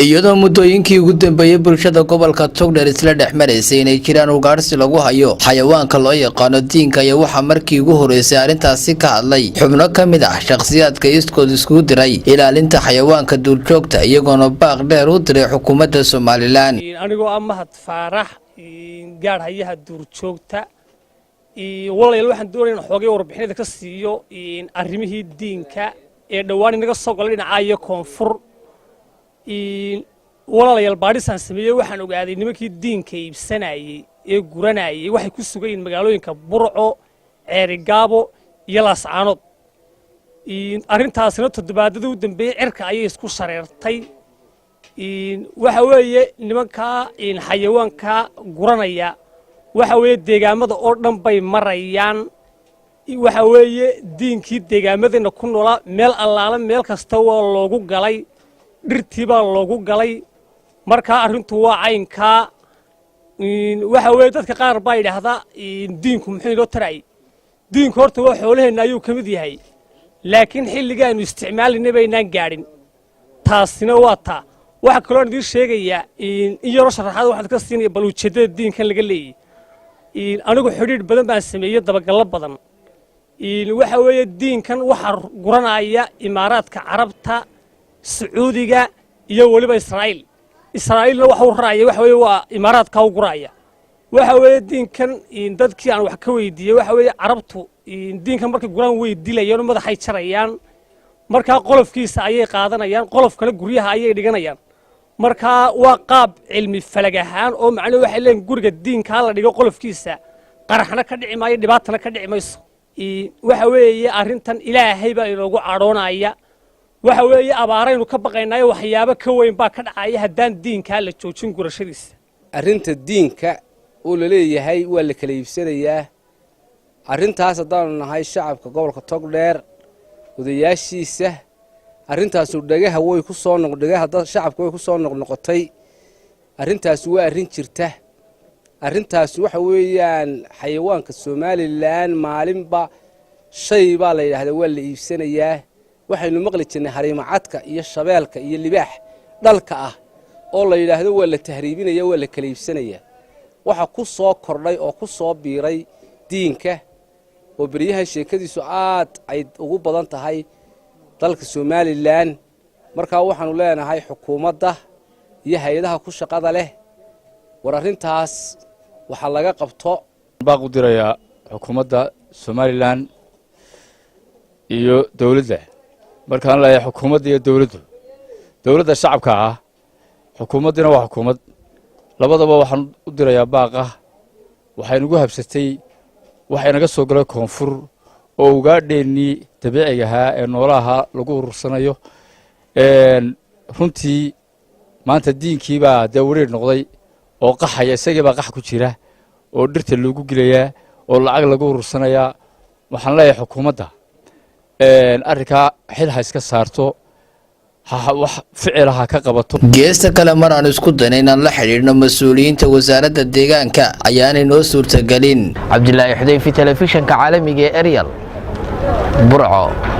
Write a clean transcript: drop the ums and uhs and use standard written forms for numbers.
iyadoo muddooyinkii ugu dambeeyay bulshada gobolka Togdheer isla dhexmaraysay inay jiraan ugaarsi lagu hayo xayawaanka loo yaqaano diinka iyo waxa markii ugu horeysay arintaasi ka hadlay xubno kamid ah shakhsiyaadka iskood isku diray ilaalinta xayawaanka duurjoogta iyagoona baaq dheer u diray xukuumadda Soomaaliland anigoo Mahad Faarax gaar hayaha duurjoogta walaal waxaan doonayaa xoogay warbixinada ka siiyo arrimihii diinka ee dhawaan inaga soo galay dhinaca koonfur walaalayaal baadhisan sameeyay waxaan ogaaday nimankii diinka iibsanayay ee guranayay waxay ku sugayeen magaalooyinka Burco, Ceerigaabo iyo Laascaanood arintaasina toddobaadada u dambeeyay cirka ayay isku shareertay waxa weeye nimanka xayawaanka guranaya waxa weeye deegaamada oo dhan bay marayaan waxa weeye diinkii deegaamadana ku noola meel allaala meel kasta waa loogu galay dhirtiiba loogu galay marka arintu waa caynka waxa weeye dadka qaar baa yiraahda diinku muxuu loo taray diinku horta waa xoolaheena ayuu kamid yahay laakiin xilligaanu isticmaalinay baynaan gaarin taasina waa taa waxa kale oo idin sheegaya in yaro sharaxaad waxaad ka siinay bal ujeedada diinkan laga leeyahay anigu xiriir badan baan sameeyay dabagal badan waxa weeye diinkan waxa guranaya Imaaraadka Carabta Sacuudiga iyo waliba Israa'iilna waxa uu raacay waxa weeye waa Imaaraadka u guraya waxa weeye diinkan dadkii aan wax ka weydiiyay waxa weeye Carabtu diinkan markay guraan way dilayaan madaxay jarayaan marka qolofkiisa ayay qaadanayaan qolofkana guryaha ayay dhiganayaan marka waa qaab cilmi falag ahaan oo macnaheedu waxa leen guriga diinka la dhigo qolofkiisa qaraxna ka dhici maayo dhibaatana ka dhici mayso waxa weeye arintan Ilaahay baa inoogu caroonaya waxa weeye abaaraynu ka baqaynaa waxyaabo ka weyn baa ka dhacaya hadaan diinka la joojin gurashadiisa arinta diinka oo la leeyahay waa la kala iibsanayaa arintaas hadaan nahay shacabka gobolka Togdheer odayaashiisa arintaas oo dhagaha way ku soo noqdagaha shacabka way ku soo noqnoqotay arintaas waa arin jirta arintaas waxa weeyaan xayawaanka Soomaaliland maalinba shay baa la yiraahdaa waa la iibsanayaa waxaynu maqli jirnay harimacadka iyo shabeelka iyo libaax dhalka ah oo la yiraahdo waa la tahriibinaya waa la kala iibsanayaa waxa ku soo kordhay oo ku soo biiray diinka oo bariyaha sheekadiisu aad ay ugu badan tahay dalka Soomaaliland marka waxaanu leenahay xukuumadda iyo hay'adaha ku shaqada leh war arintaas waxa laga qabto baaq u diraya xukuumadda Soomaaliland iyo dawladda markaan la xukuumadda iyo dawladda shacabka ah xukuumaddina waa xukuumad labadaba waxaan u dirayaa baaqa waxay nagu habsatay waxay naga soo galay koonfur oo ugaadheennii dabiiciga ahaa ee noolaha lagu urursanayo runtii maanta diinkii baa wareer noqday oo qaxaya isagii baa qax ku jira oo dhirta lagu gilayaa oo lacag lagu urursanayaa waxaan leeyahay xukuumadda arrinka xil ha iska saarto wax ficilaha ka qabato geesta kale mar aan isku daynay inaan la xiriirno mas'uuliyiinta wasaaradda deegaanka ayaanay noo suurtagelin Cabdilaahi Xudayfi telefishinka caalamiga ee Ariel Burco.